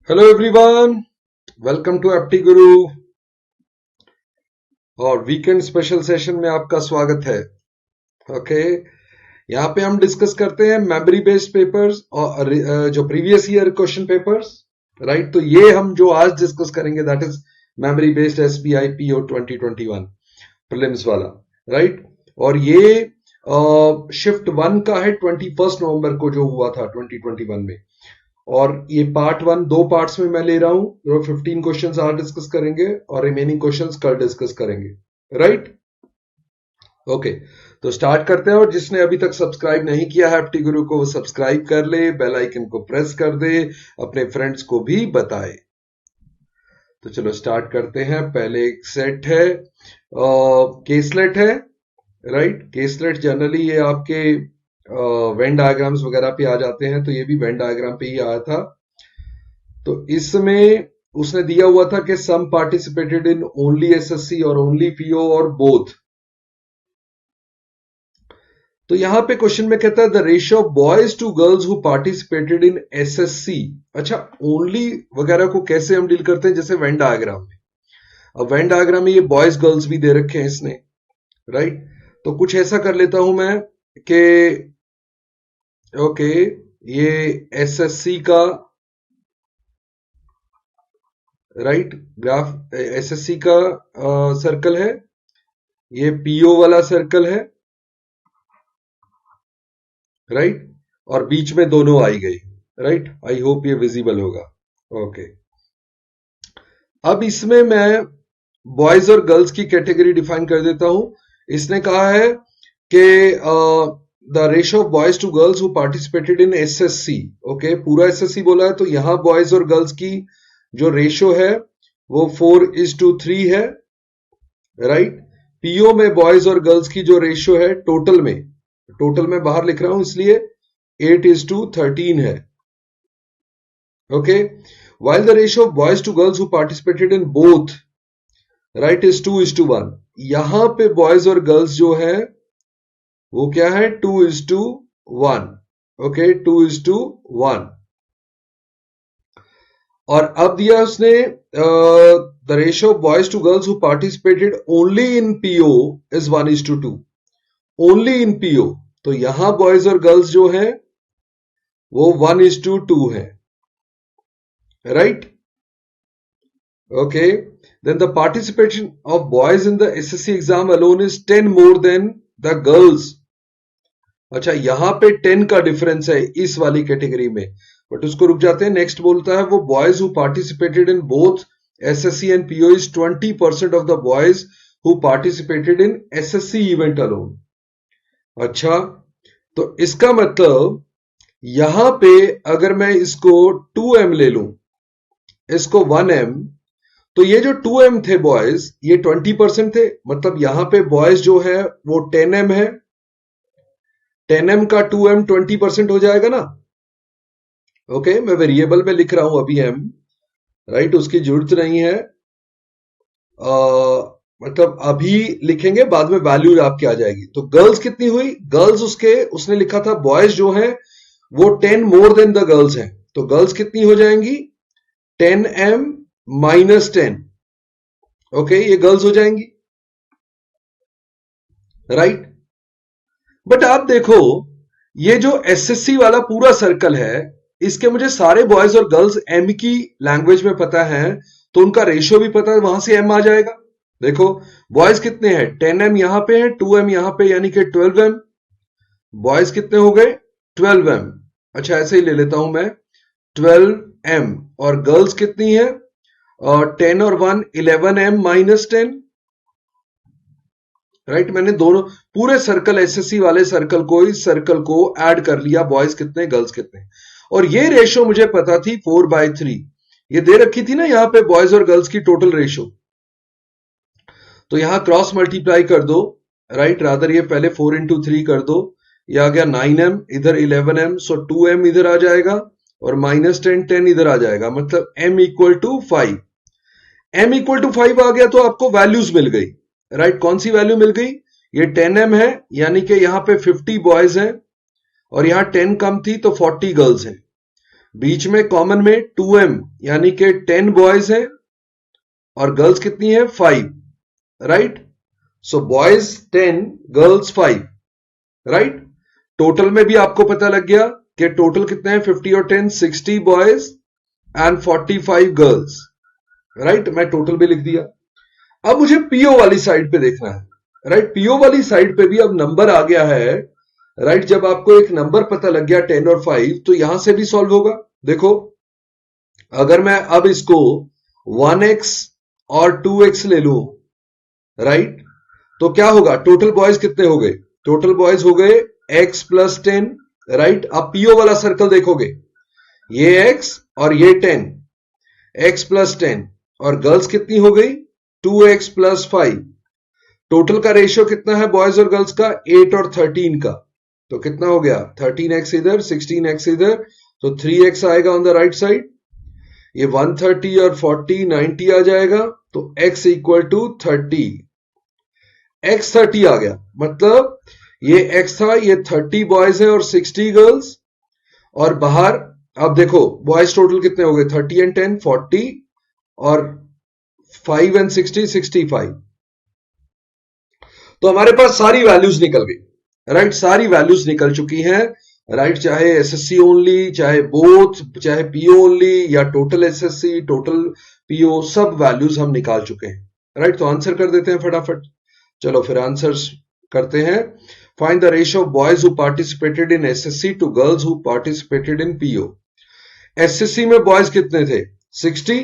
Hello everyone, welcome to एप्टी गुरु और weekend special session में आपका स्वागत है। ओके, यहाँ पे हम डिस्कस करते हैं मेमोरी बेस्ड पेपर्स और जो previous year question papers, right. तो ये हम जो आज डिस्कस करेंगे that is memory based SBI PO 2021 prelims वाला, राइट। और ये शिफ्ट 1 का है 21 नवंबर को जो हुआ था 2021 में। और ये पार्ट 1 दो पार्ट्स में मैं ले रहा हूं, जो 15 क्वेश्चंस आज डिस्कस करेंगे और रिमेनिंग क्वेश्चंस कल डिस्कस करेंगे, राइट। ओके, तो स्टार्ट करते हैं। और जिसने अभी तक सब्सक्राइब नहीं किया है एप्टी गुरु को, वो सब्सक्राइब कर ले, बेल आइकन को प्रेस कर दे, अपने फ्रेंड्स को भी बताए। तो चलो स्टार्ट करते हैं। पहले एक सेट है, केसलेट है, राइट। केसलेट जनरली ये आपके वेन डायग्राम्स वगैरह पे आ जाते हैं, तो ये भी वेन डायग्राम पे ही आया था। तो इसमें उसने दिया हुआ था कि some participated in only SSC और ओनली पीओ और बोथ। तो यहां पे क्वेश्चन में कहता है the ratio of boys to girls who participated in SSC. अच्छा, ओनली वगैरह को कैसे हम डील करते हैं, जैसे वेन डायग्राम में। अब वेन डायग्राम में ये बॉयज गर्ल्स भी दे रखे हैं इसने, राइट। तो कुछ ऐसा कर लेता हूं मैं कि ओके, ये एसएससी का, राइट, ग्राफ एसएससी का सर्कल है, ये पीओ वाला सर्कल है, राइट। और बीच में दोनों आई गई, राइट। आई होप ये विजिबल होगा। ओके, अब इसमें मैं बॉयज और गर्ल्स की कैटेगरी डिफाइन कर देता हूं। इसने कहा है कि the ratio of boys to girls who participated in SSC. Okay, पूरा एसएससी बोला है, तो यहां बॉयज और गर्ल्स की जो रेशियो है वो 4:3 है, राइट। पीओ में बॉयज और गर्ल्स की जो रेशियो है टोटल में बाहर लिख रहा हूं इसलिए 8:13 है। Okay, while the ratio of boys to girls who participated in both, right, is 2:1। यहां पे बॉयज और गर्ल्स जो है वो क्या है, 2:1। ओके, 2:1। और अब दिया उसने the ratio of boys to girls who participated only in PO is 1:2। Only in PO, तो यहां बॉयज और गर्ल्स जो है वो 1:2 है, right. Okay, then the participation of boys in the SSC exam alone is 10 more than the girls। अच्छा, यहां पे 10 का डिफरेंस है इस वाली कैटेगरी में, बट उसको रुक जाते हैं। नेक्स्ट बोलता है वो boys who participated in both SSC and PO is 20% of the boys who participated in SSC event alone. अच्छा, तो इसका मतलब यहां पे अगर मैं इसको 2m ले लूं, इसको 1m, तो ये जो 2m थे बॉयज, ये 20% थे। मतलब यहां पे बॉयज जो है वो 10m है, 10m का 2m 20% हो जाएगा ना। ओके, मैं वेरिएबल में लिख रहा हूं अभी m, राइट, उसकी जरूरत नहीं है। मतलब अभी लिखेंगे, बाद में वैल्यू आपकी आ जाएगी। तो गर्ल्स कितनी हुई, गर्ल्स उसने लिखा था बॉयज जो है वो 10 मोर देन द गर्ल्स हैं, तो गर्ल्स कितनी हो जाएंगी, 10m -10। ओके, ये गर्ल्स हो जाएंगी, राइट। बट आप देखो, ये जो एसएससी वाला पूरा सर्कल है, इसके मुझे सारे बॉयज और गर्ल्स एम की लैंग्वेज में पता है, तो उनका रेशियो भी पता है, वहां से एम आ जाएगा। देखो, बॉयज कितने हैं, 10m यहां पे है, 2m यहां पे, यानी कि 12m। बॉयज कितने हो गए, 12m। अच्छा, ऐसे ही ले लेता हूं मैं, 12m। और गर्ल्स कितनी है, 10 और 1 11m -10, राइट। मैंने दोनों पूरे सर्कल एसएससी वाले सर्कल को, इस सर्कल को ऐड कर लिया, बॉयज कितने गर्ल्स कितने। और ये रेशो मुझे पता थी 4/3, ये दे रखी थी ना यहाँ पे बॉयज और गर्ल्स की टोटल रेशो। तो यहां क्रॉस मल्टीप्लाई कर दो, राइट, रादर ये पहले 4 × 3 कर दो, ये आ गया 9m, इधर 11m, सो 2m इधर आ जाएगा और -10 10 इधर आ जाएगा, मतलब m = 5। m = 5 आ गया तो आपको वैल्यूज मिल गई, राइट। कौन सी वैल्यू मिल गई, ये 10m है, यानी कि यहां पे 50 बॉयज हैं और यहां 10 कम थी तो 40 गर्ल्स हैं। बीच में कॉमन में 2m यानी कि 10 बॉयज हैं और गर्ल्स कितनी है 5, right. So boys 10 girls 5, right. Total में भी आपको पता लग गया कि टोटल कितने हैं 50 और 10 60 बॉयज एंड 45 गर्ल्स, राइट। मैं टोटल भी लिख दिया। अब मुझे पीओ वाली साइड पे देखना है, राइट। पीओ वाली साइड पे भी अब नंबर आ गया है, राइट। जब आपको एक नंबर पता लग गया 10 और 5 तो यहां से भी सॉल्व होगा। देखो अगर मैं अब इसको 1x और 2x ले लूं, राइट, तो क्या होगा, टोटल बॉयज कितने हो गए, टोटल बॉयज हो गए x प्लस 10, राइट। अब पीओ वाला सर्कल देखोगे, ये x और ये 10, x प्लस 10, और गर्ल्स कितनी हो गई 2x प्लस 5। टोटल का रेशियो कितना है बॉयज और गर्ल्स का 8 और 13 का, तो कितना हो गया 13x इधर 16x इधर, तो 3x आएगा ऑन द राइट साइड। ये 130 और 40 90 आ जाएगा, तो x इक्वल टू 30, x 30 आ गया। मतलब ये x था, ये 30 बॉयज है और 60 गर्ल्स, और बाहर अब देखो बॉयज टोटल कितने हो गए 30 एंड 10 40 और 5 एंड 60 65। तो हमारे पास सारी वैल्यूज निकल गई, राइट। सारी वैल्यूज निकल चुकी हैं, राइट। चाहे एसएससी ओनली, चाहे बोथ, चाहे पीओ ओनली या टोटल एसएससी टोटल पीओ, सब वैल्यूज हम निकाल चुके हैं, राइट। तो आंसर कर देते हैं फटाफट। चलो फिर आंसर्स करते हैं। Find the ratio of boys who participated in SSC to girls who participated in PO. SSC में बॉयज कितने थे 60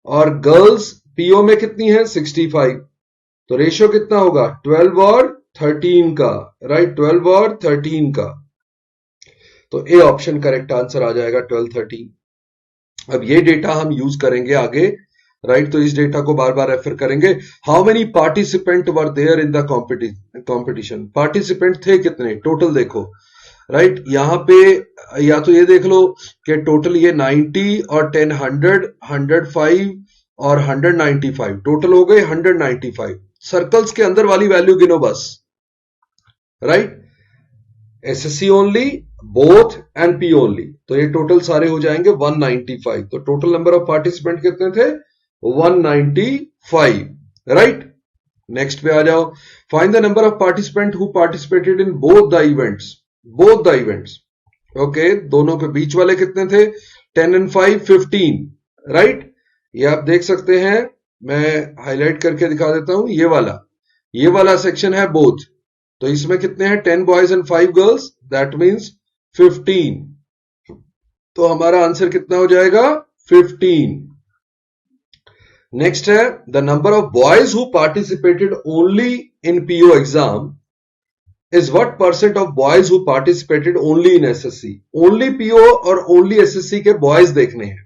और गर्ल्स पीओ में कितनी है 65, तो रेशियो कितना होगा 12 और 13 का, राइट। 12 और 13 का, तो ए ऑप्शन करेक्ट आंसर आ जाएगा 12 13। अब ये डेटा हम यूज करेंगे आगे, राइट। तो इस डेटा को बार बार रेफर करेंगे। How many participant were there in the competition, participant थे कितने टोटल देखो, राइट। यहां पे या तो ये देख लो कि टोटल ये 90 और 10 100 105 और 195, टोटल हो गए 195। सर्कल्स के अंदर वाली वैल्यू गिनो बस, right. SSC only, both and P only, तो ये टोटल सारे हो जाएंगे 195। तो टोटल नंबर ऑफ पार्टिसिपेंट कितने थे 195, राइट। नेक्स्ट पे आ जाओ। Find the number of participant who participated in both the events, both the events, okay. दोनों के बीच वाले कितने थे 10 एंड 5 15, राइट। ये आप देख सकते हैं, मैं हाईलाइट करके दिखा देता हूं। ये वाला सेक्शन है बोथ, तो इसमें कितने हैं 10 boys and 5 girls, that means 15। तो हमारा आंसर कितना हो जाएगा 15। नेक्स्ट है the number of boys who participated only in PO exam is what percent of boys who participated only in SSC. Only PO और ओनली एसएससी के boys देखने हैं,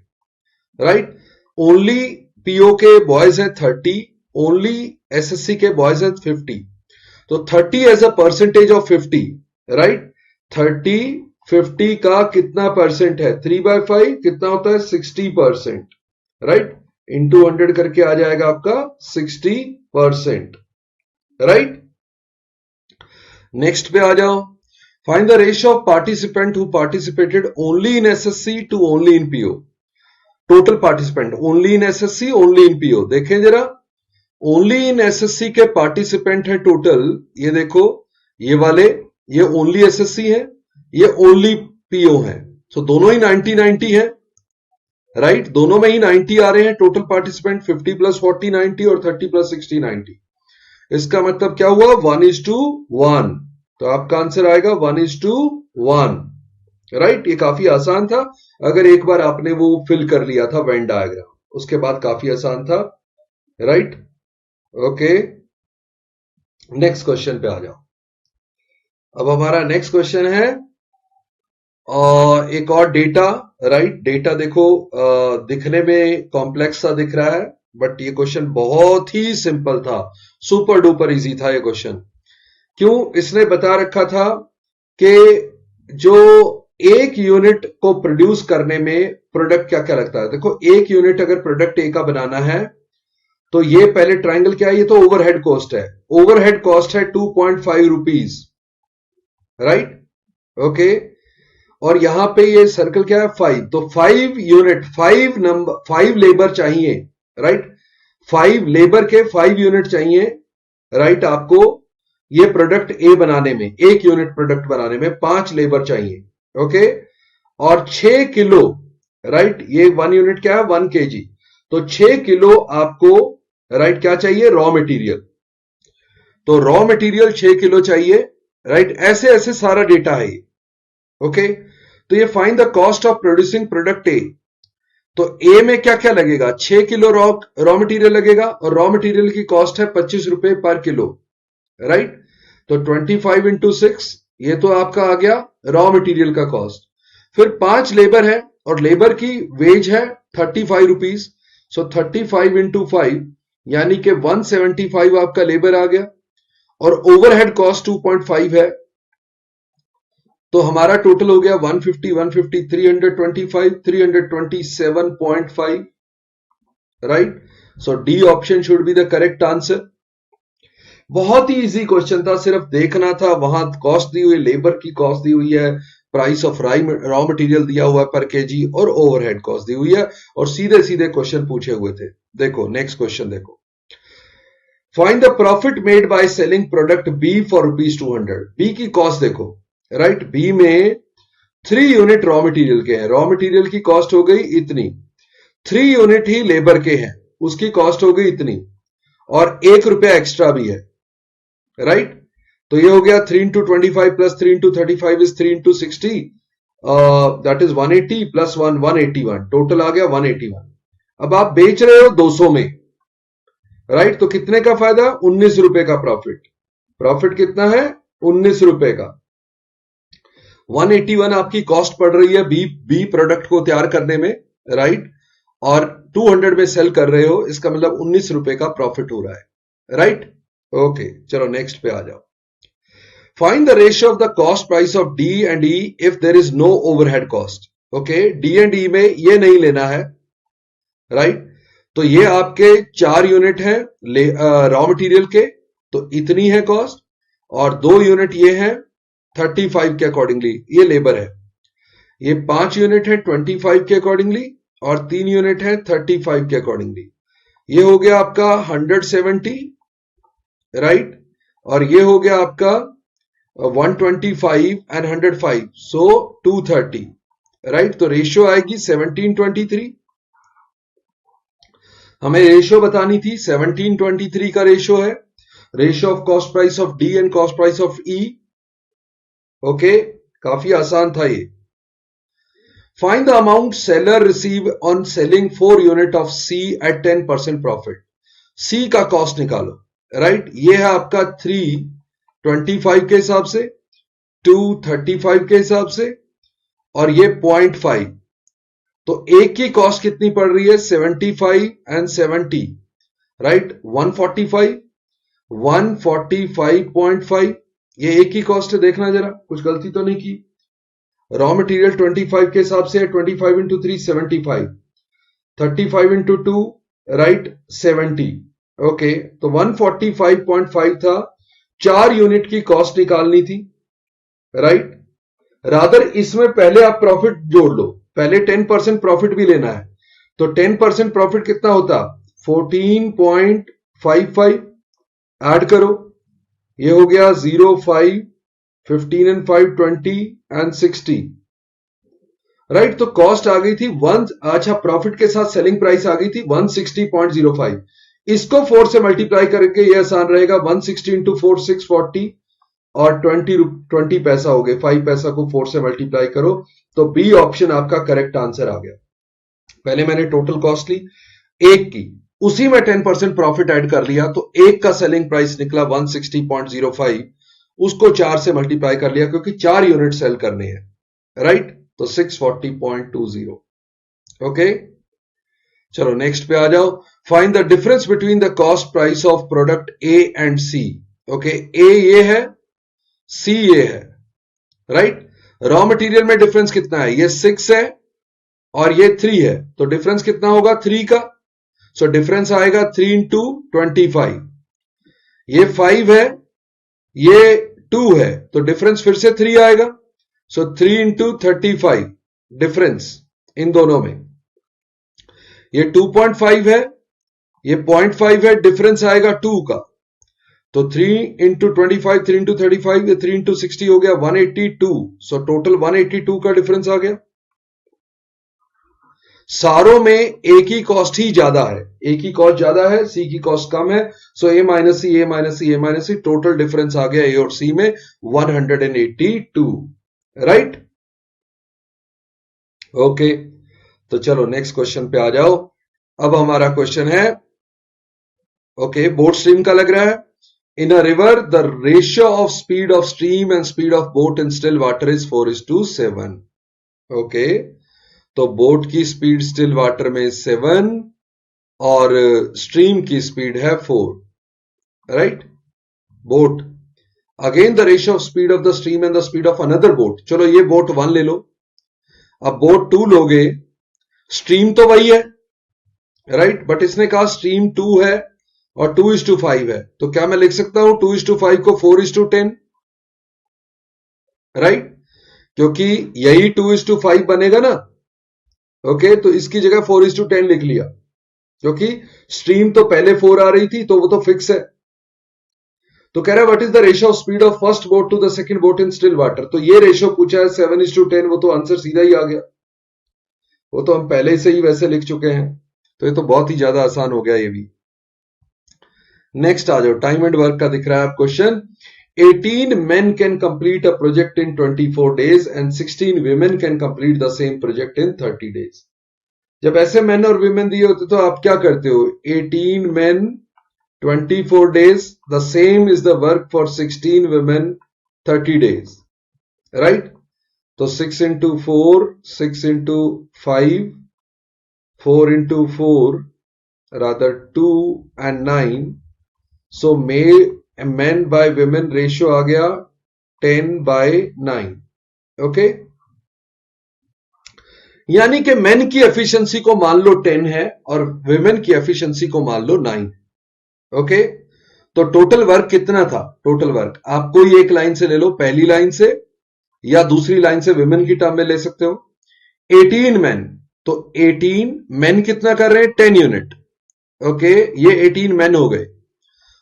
राइट। ओनली पीओ के बॉयज है 30, ओनली एसएससी के boys है 50, तो 30 as a percentage of 50, right. 30 50 का कितना परसेंट है 3/5 कितना होता है 60%, राइट। इंटू 100 करके आ जाएगा आपका 60%, राइट। नेक्स्ट पे आ जाओ। Find the ratio of participant who participated only in SSC to only in PO. Total participant only in SSC only in PO, देखें जरा। ओनली इन एसएससी के पार्टिसिपेंट है टोटल, ये देखो ये वाले, ये ओनली एसएससी है, ये ओनली पीओ है, तो दोनों ही 90 90 है, राइट। दोनों में ही 90 आ रहे हैं टोटल पार्टिसिपेंट, 50 प्लस 40 90 और 30 प्लस 60 90। इसका मतलब क्या हुआ 1:1, तो आपका आंसर आएगा 1:1, राइट। ये काफी आसान था, अगर एक बार आपने वो फिल कर लिया था वेन डायग्राम, उसके बाद काफी आसान था, राइट। ओके, नेक्स्ट क्वेश्चन पे आ जाओ। अब हमारा नेक्स्ट क्वेश्चन है एक और डेटा, राइट। डेटा देखो दिखने में कॉम्प्लेक्स सा दिख रहा है, बट ये क्वेश्चन बहुत ही सिंपल था, सुपर डुपर इजी था ये क्वेश्चन। क्यों, इसने बता रखा था कि जो एक यूनिट को प्रोड्यूस करने में प्रोडक्ट क्या क्या लगता है। देखो एक यूनिट अगर प्रोडक्ट ए का बनाना है तो ये पहले ट्राइंगल क्या है, ये तो ओवरहेड कॉस्ट है, ओवरहेड कॉस्ट है 2.5 रुपीज, राइट। ओके, और यहां पे ये सर्कल क्या है 5, तो 5 यूनिट 5 लेबर चाहिए, राइट। 5 लेबर के 5 यूनिट चाहिए, राइट। आपको ये प्रोडक्ट ए बनाने में, 1 यूनिट प्रोडक्ट बनाने में 5 लेबर चाहिए, ओके। और 6 किलो, राइट, ये 1 यूनिट क्या है 1 kg, तो 6 किलो आपको, राइट, क्या चाहिए रॉ मटेरियल। तो रॉ मटेरियल 6 किलो चाहिए, राइट। ऐसे ऐसे सारा डेटा है ये, ओके। तो ये find the cost of producing product ए। तो ए में क्या क्या लगेगा, 6 किलो रॉ मटेरियल लगेगा, और रॉ मटेरियल की कॉस्ट है 25 रुपए पर किलो, राइट। तो 25 इंटू 6, ये तो आपका आ गया रॉ मटेरियल का कॉस्ट। फिर 5 लेबर है, और लेबर की वेज है 35 रुपीज, सो 35 इंटू 5 यानी कि 175 आपका लेबर आ गया, और ओवरहेड कॉस्ट 2.5 है, तो हमारा टोटल हो गया 150 325 327.5, right. So D option should be the correct answer. बहुत ही इजी क्वेश्चन था, सिर्फ देखना था, वहां कॉस्ट दी हुई, लेबर की कॉस्ट दी हुई है, प्राइस ऑफ रॉ मटेरियल दिया हुआ है पर केजी, और ओवरहेड कॉस्ट दी हुई है, और सीधे सीधे क्वेश्चन पूछे हुए थे। देखो नेक्स्ट क्वेश्चन देखो, find the profit made by selling product B for ₹200। B की कॉस्ट देखो, राइट। बी में 3 यूनिट रॉ मटेरियल के हैं, रॉ मटेरियल की कॉस्ट हो गई इतनी, 3 यूनिट ही लेबर के हैं, उसकी कॉस्ट हो गई इतनी, और ₹1 एक्स्ट्रा भी है, राइट। तो ये हो गया 3 into 25 plus 3 into 35 is 3 into 60, that is 180 plus 1 181, total आ गया 181। अब आप बेच रहे हो 200 में, राइट। तो कितने का फायदा, ₹19 का प्रॉफिट। प्रॉफिट कितना है, ₹19 का। 181 आपकी कॉस्ट पड़ रही है बी प्रोडक्ट को तैयार करने में, राइट। और 200 में सेल कर रहे हो, इसका मतलब ₹19 का प्रॉफिट हो रहा है, राइट। ओके, चलो नेक्स्ट पे आ जाओ। Find the ratio of the cost price of D and E if there is no overhead cost. Okay, D and E में ये नहीं लेना है, राइट। तो ये आपके 4 यूनिट है रॉ मटेरियल के, तो इतनी है कॉस्ट, और 2 यूनिट ये है 35 के अकॉर्डिंगली, ये लेबर है। ये 5 यूनिट है 25 के अकॉर्डिंगली, और 3 यूनिट है 35 के अकॉर्डिंगली। ये हो गया आपका 170, राइट। और ये हो गया आपका 125 एंड 105, सो 230, राइट। तो रेशियो आएगी 17:23। हमें रेशियो बतानी थी, 17:23 का रेशियो है, ratio of cost price of D and cost price of E. Okay, काफी आसान था ये। Find the amount seller receive on selling 4 unit of C at 10% profit. C का कॉस्ट निकालो, राइट। ये है आपका 325 के हिसाब से, 235 के हिसाब से, और ये 0.5। तो एक की कॉस्ट कितनी पड़ रही है, 75 एंड 70, राइट। 145 145.5, ये एक ही कॉस्ट है, देखना जरा कुछ गलती तो नहीं की। रॉ मटेरियल 25 के हिसाब से है, 25 इंटू 3 75, 35 इंटू 2, राइट 70। ओके, तो 145.5 था, 4 यूनिट की कॉस्ट निकालनी थी, राइट। रादर इसमें पहले आप प्रॉफिट जोड़ लो, पहले 10% प्रॉफिट भी लेना है, तो 10% प्रॉफिट कितना होता, 14.55, ऐड करो, ये हो गया 05 15 एंड 5 20 एंड 60, राइट। तो कॉस्ट आ गई थी अच्छा, प्रॉफिट के साथ सेलिंग प्राइस आ गई थी 160.05। इसको 4 से मल्टीप्लाई करके ये आसान रहेगा, 160 इंटू 4 640, और 20 पैसा हो गए, 5 पैसा को 4 से मल्टीप्लाई करो, तो बी ऑप्शन आपका करेक्ट आंसर आ गया। पहले मैंने टोटल कॉस्ट ली एक की, उसी में 10% प्रॉफिट ऐड कर लिया, तो एक का सेलिंग प्राइस निकला 160.05, उसको 4 से मल्टीप्लाई कर लिया क्योंकि 4 यूनिट सेल करने हैं, राइट। तो 640.20। ओके, चलो नेक्स्ट पे आ जाओ। Find the difference between the cost price of product A and C. Okay, A ये है, सी ये है, राइट। रॉ मटेरियल में डिफरेंस कितना है, ये 6 है और ये 3 है, तो डिफरेंस कितना होगा 3 का, सो डिफरेंस आएगा 3 इंटू 25। ये 5 है, ये 2 है, तो डिफरेंस फिर से 3 आएगा, सो 3 into 35 डिफरेंस इन दोनों में, ये 2.5 है, ये 0.5 है, डिफरेंस आएगा 2 का। तो 3 into 25, 3 into 35, ये 3 into 60 हो गया 182। सो टोटल 182 का डिफरेंस आ गया। सारों में ए की कॉस्ट ही ज्यादा है, ए की कॉस्ट ज्यादा है, सी की कॉस्ट कम है। सो ए माइनस सी, ए माइनस सी, ए माइनस सी, टोटल डिफरेंस आ गया ए और सी में 182। Right, okay. तो चलो नेक्स्ट क्वेश्चन पे आ जाओ। अब हमारा क्वेश्चन है, ओके, बोट स्ट्रीम का लग रहा है। In a river the ratio of speed of stream and speed of boat in still water is 4:7। Okay, तो बोट की स्पीड स्टिल वाटर में 7 और स्ट्रीम की स्पीड है 4। Right, boat again the ratio of speed of the stream and the speed of another boat. चलो ये boat 1 ले लो, अब बोट 2 लोगे, स्ट्रीम तो वही है, राइट, बट इसने कहा स्ट्रीम 2 है और 2:5 है, तो क्या मैं लिख सकता हूं 2:5 को 4:10? राइट, क्योंकि यही 2:5 बनेगा ना। ओके, तो इसकी जगह 4:10 लिख लिया, क्योंकि स्ट्रीम तो पहले 4 आ रही थी, तो वो तो फिक्स है। तो कह रहा है what is the ratio of speed of first boat to the second boat in still water. तो ये रेशियो पूछा है 7:10, वो तो आंसर सीधा ही आ गया, वो तो हम पहले से ही वैसे लिख चुके हैं, तो ये तो बहुत ही ज्यादा आसान हो गया ये भी। नेक्स्ट आ जाओ, टाइम एंड वर्क का दिख रहा है आप question. 18 men can complete a project in 24 days and 16 women can complete the same project in 30 days. जब ऐसे men और women दिए होते तो आप क्या करते हो? 18 men 24 days, the same is the work for 16 women 30 days, right? तो 6 into 4, 6 into 5, 4 into 4, rather 2 and 9. So men by women ratio आ गया 10/9। ओके, यानी कि मेन की एफिशिएंसी को मान लो 10 है और विमेन की एफिशिएंसी को मान लो 9। ओके, तो टोटल वर्क कितना था? टोटल वर्क आप कोई एक लाइन से ले लो, पहली लाइन से या दूसरी लाइन से विमेन की टर्म में ले सकते हो। 18 मैन, तो 18 मैन कितना कर रहे हैं? 10 यूनिट। ओके, ये 18 मैन हो गए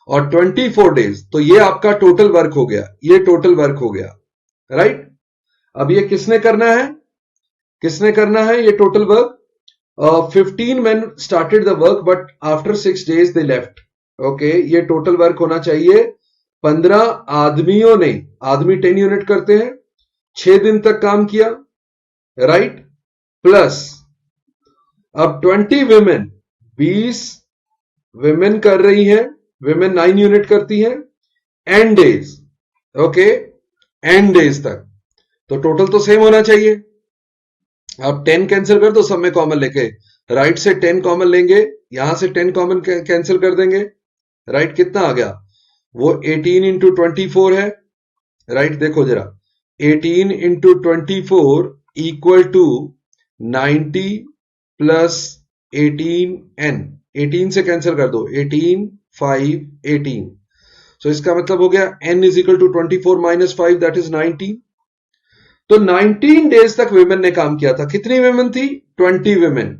और 24 डेज, तो ये आपका टोटल वर्क हो गया, ये टोटल वर्क हो गया, राइट। अब ये किसने करना है? किसने करना है ये total work? 15 men started the work but after 6 days they left. Okay, ये टोटल वर्क होना चाहिए 15 आदमियों ने, आदमी 10 यूनिट करते हैं, 6 दिन तक काम किया, राइट, प्लस अब 20 विमेन, 20 विमेन कर रही हैं, विमेन 9 यूनिट करती हैं, and days. Okay, and days तक, तो टोटल तो सेम होना चाहिए। आप 10 कैंसिल कर दो, सब में कॉमन लेके, राइट से 10 कॉमन लेंगे, यहां से 10 कॉमन कैंसिल कर देंगे, राइट, कितना आ गया? वो 18 into 24 है, राइट, देखो जरा, 18 into 24 equal to 90 plus 18n, 18 से कैंसिल कर दो, 18 5 18, सो इसका मतलब हो गया n is equal to 24 minus 5, that is 19। तो 19 डेज तक विमेन ने काम किया था। कितनी विमेन थी? 20 विमेन,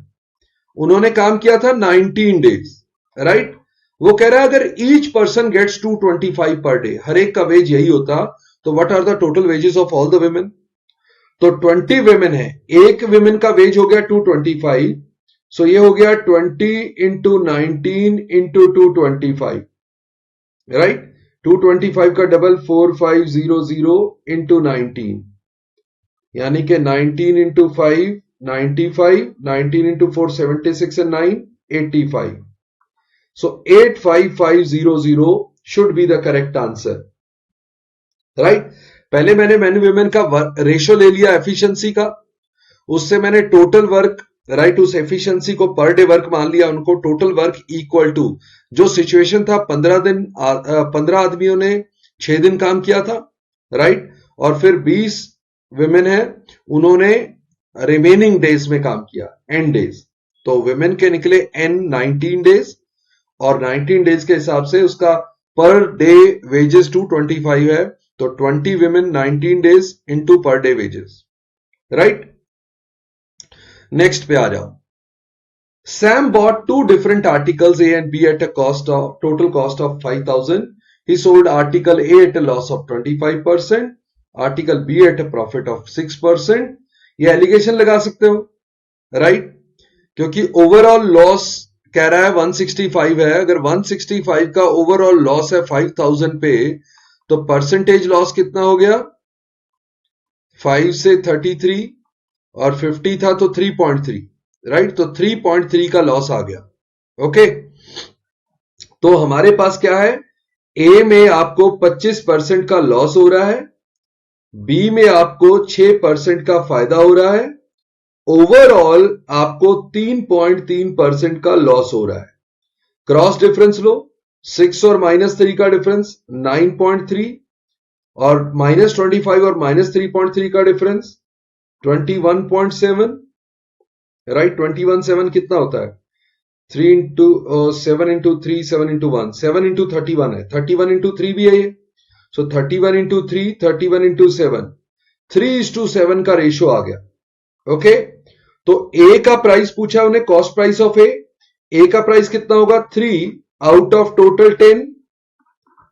उन्होंने काम किया था 19 डेज, राइट। वो कह रहा है अगर each person gets 225 per day, हर एक का वेज यही होता, तो what are the total wages of all the women? तो 20 विमेन है, एक विमेन का वेज हो गया 225, सो ये हो गया 20 into 19 into 225, राइट, 225 का डबल 4500 into 19, यानी कि 19 into 5 95, 19 into 4 76 and 9 85, so 85500 should be the correct answer, right। पहले मैंने मैन वुमेन का रेशियो ले लिया एफिशिएंसी का, उससे मैंने टोटल वर्क, राइट, उस एफिशिएंसी को पर डे वर्क मान लिया, उनको टोटल वर्क इक्वल टू जो सिचुएशन था 15 आदमियों ने 6 दिन काम किया था, राइट, और फिर 20 विमेन है, उन्होंने रिमेनिंग डेज में काम किया, एंड डेज, तो विमेन के निकले एन 19 डेज, और 19 डेज के हिसाब से उसका पर डे वेजेस 225 है, तो 20 women 19 days into per day wages, right? Next पे आ जाओ. Sam bought two different articles A and B at a total cost of 5,000. He sold article A at a loss of 25%, article B at a profit of 6%. ये allegation लगा सकते हो, right? क्योंकि overall loss कह रहा है 165 है. अगर 165 का ओवरऑल लॉस है 5,000 पे, तो परसेंटेज लॉस कितना हो गया? 5 से 33 और 50 था तो 3.3, राइट? तो 3.3 का लॉस आ गया. ओके, तो हमारे पास क्या है? ए में आपको 25% का लॉस हो रहा है, बी में आपको 6% का फायदा हो रहा है, ओवरऑल आपको 3.3% का लॉस हो रहा है. क्रॉस डिफरेंस लो, 6 और -3 का डिफरेंस 9.3 और -25 और -3.3 का डिफरेंस 21.7, राइट? 21.7 कितना होता है? 3 इंटू 7 इंटू 3 7 इंटू 1 7 इंटू 31 है, 31 इंटू 3 भी है ये. सो 31 इंटू 3 31 इंटू 7 3:7 का रेशियो आ गया. ओके, तो ए का प्राइस पूछा उन्हें, कॉस्ट प्राइस ऑफ ए का प्राइस कितना होगा? 3 आउट ऑफ टोटल 10,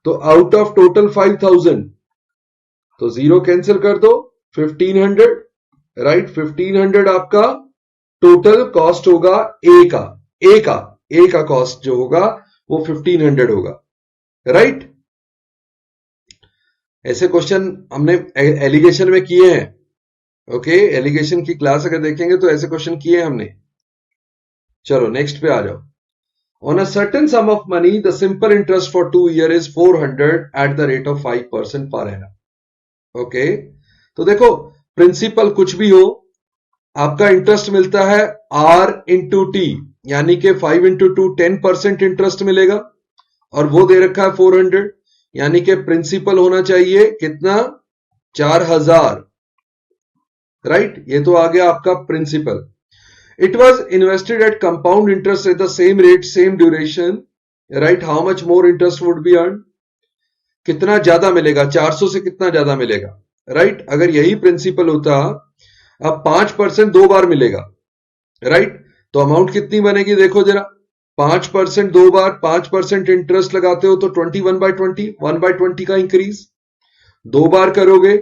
तो आउट ऑफ टोटल 5,000, तो 0 कैंसिल कर दो, 1500, राइट? 1500 आपका टोटल कॉस्ट होगा ए का कॉस्ट जो होगा वो 1500 होगा, राइट? ऐसे क्वेश्चन हमने एलिगेशन में किए हैं. ओके, एलिगेशन की क्लास अगर देखेंगे तो ऐसे क्वेश्चन किए हमने. चलो नेक्स्ट पे आ जाओ. On a certain some of money the simple interest for 2 years is 400 at the rate of 5% per annum. Okay, तो देखो प्रिंसिपल कुछ भी हो, आपका इंटरेस्ट मिलता है R इंटू टी, यानी कि 5 इंटू 2 10% इंटरेस्ट मिलेगा, और वो दे रखा है 400, यानी कि प्रिंसिपल होना चाहिए कितना? 4,000, राइट? ये तो आ गया आपका principal. It was invested at compound interest at the same rate same duration, right? How much more interest would be earn? कितना ज्यादा मिलेगा? 400 से कितना ज्यादा मिलेगा, राइट? अगर यही प्रिंसिपल होता, अब 5% 2 बार मिलेगा, राइट? तो अमाउंट कितनी बनेगी देखो जरा. 5% 2 बार, 5% इंटरेस्ट लगाते हो तो 21/20, 1/20 का इंक्रीज. 2 बार करोगे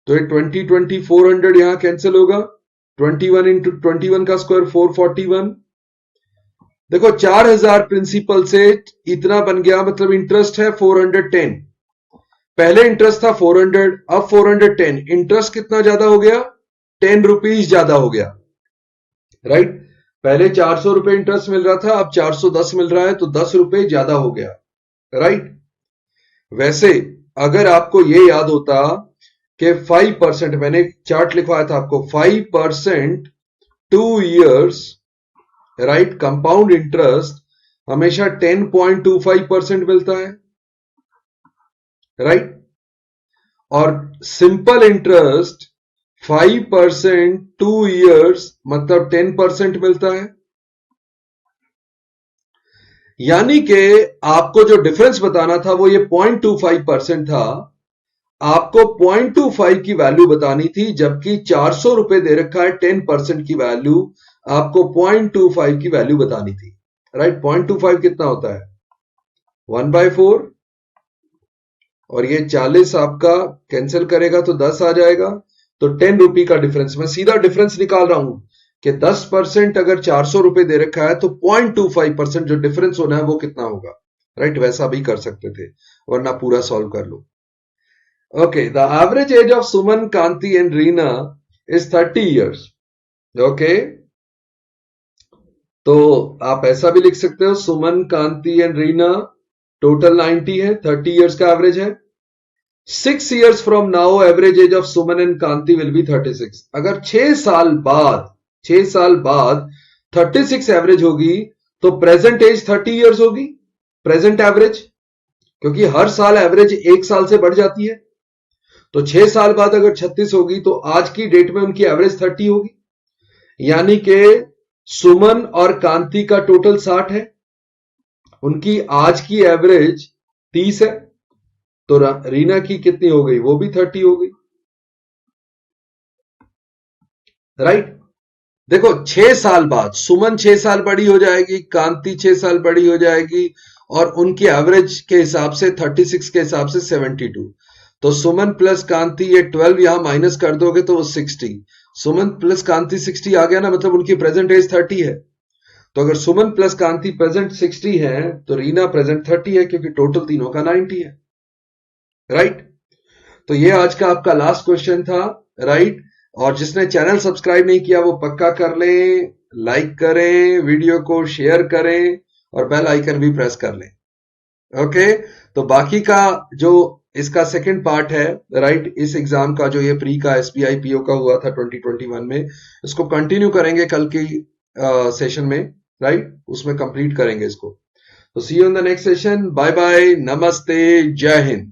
तो ये 20 400 यहां कैंसिल होगा. 21 इंटू 21 का स्क्वायर 441. देखो 4,000 प्रिंसिपल से इतना बन गया, मतलब इंटरेस्ट है 410. पहले इंटरेस्ट था 400, अब 410. इंटरेस्ट कितना ज्यादा हो गया? 10 रुपीज ज्यादा हो गया, राइट? पहले 400 रुपए इंटरेस्ट मिल रहा था, अब 410 मिल रहा है, तो 10 रुपए ज्यादा हो गया, राइट? वैसे अगर आपको ये याद होता कि 5%, मैंने चार्ट लिखवाया था आपको, 5% 2 years, राइट? कंपाउंड इंटरेस्ट हमेशा 10.25% मिलता है, राइट? और सिंपल इंटरेस्ट 5% 2 years मतलब 10% मिलता है. यानी कि आपको जो डिफरेंस बताना था वो ये 0.25% था. आपको 0.25 की वैल्यू बतानी थी, जबकि 400 रुपए दे रखा है 10% की वैल्यू, आपको 0.25 की वैल्यू बतानी थी, राइट? 0.25 कितना होता है? 1/4, और ये 40 आपका कैंसिल करेगा तो 10 आ जाएगा, तो 10 रुपए का डिफरेंस. मैं सीधा डिफरेंस निकाल रहा हूं कि 10% अगर 400 रुपए दे रखा है तो 0.25% जो डिफरेंस होना है वो कितना होगा, राइट? वैसा भी कर सकते थे, वरना पूरा सॉल्व कर लो. Okay, the average age of Suman, Kanti and Reena is 30 years. Okay, तो आप ऐसा भी लिख सकते हो, सुमन, कांति एंड रीना टोटल 90 है, 30 years का एवरेज है. 6 years from now average age of Suman and Kanti will be 36. अगर 6 साल बाद 36 एवरेज होगी तो प्रेजेंट एज 30 years होगी, प्रेजेंट एवरेज, क्योंकि हर साल एवरेज 1 साल से बढ़ जाती है. तो 6 साल बाद अगर 36 होगी तो आज की डेट में उनकी एवरेज 30 होगी, यानी कि सुमन और कांति का टोटल 60 है, उनकी आज की एवरेज 30 है, तो रीना की कितनी हो गई, वो भी 30 हो गई, राइट। देखो 6 साल बाद सुमन 6 साल बड़ी हो जाएगी, कांति 6 साल बड़ी हो जाएगी, और उनके एवरेज के हिसाब से 36 के हिसाब से 72। तो सुमन प्लस कांति, ये 12 यहां माइनस कर दोगे तो वो 60। सुमन प्लस कांति 60 आ गया ना, मतलब उनकी प्रेजेंट एज 30 है। तो अगर सुमन प्लस कांति प्रेजेंट 60 है तो रीना प्रेजेंट 30 है, क्योंकि टोटल तीनों का 90 है, राइट। तो ये आज का आपका लास्ट क्वेश्चन था, राइट। और जिसने चैनल सब्सक्राइब नहीं किया वो पक्का कर लें, लाइक करें, वीडियो को शेयर करें और बेल आइकन भी प्रेस कर लें, ओके। तो बाकी का जो इसका सेकंड पार्ट है, राइट, इस एग्जाम का जो ये प्री का एसबीआई पीओ का हुआ था 2021 में, इसको कंटिन्यू करेंगे कल की सेशन में, राइट, उसमें कंप्लीट करेंगे इसको। तो see you in the next session, bye bye, नमस्ते, जय हिंद।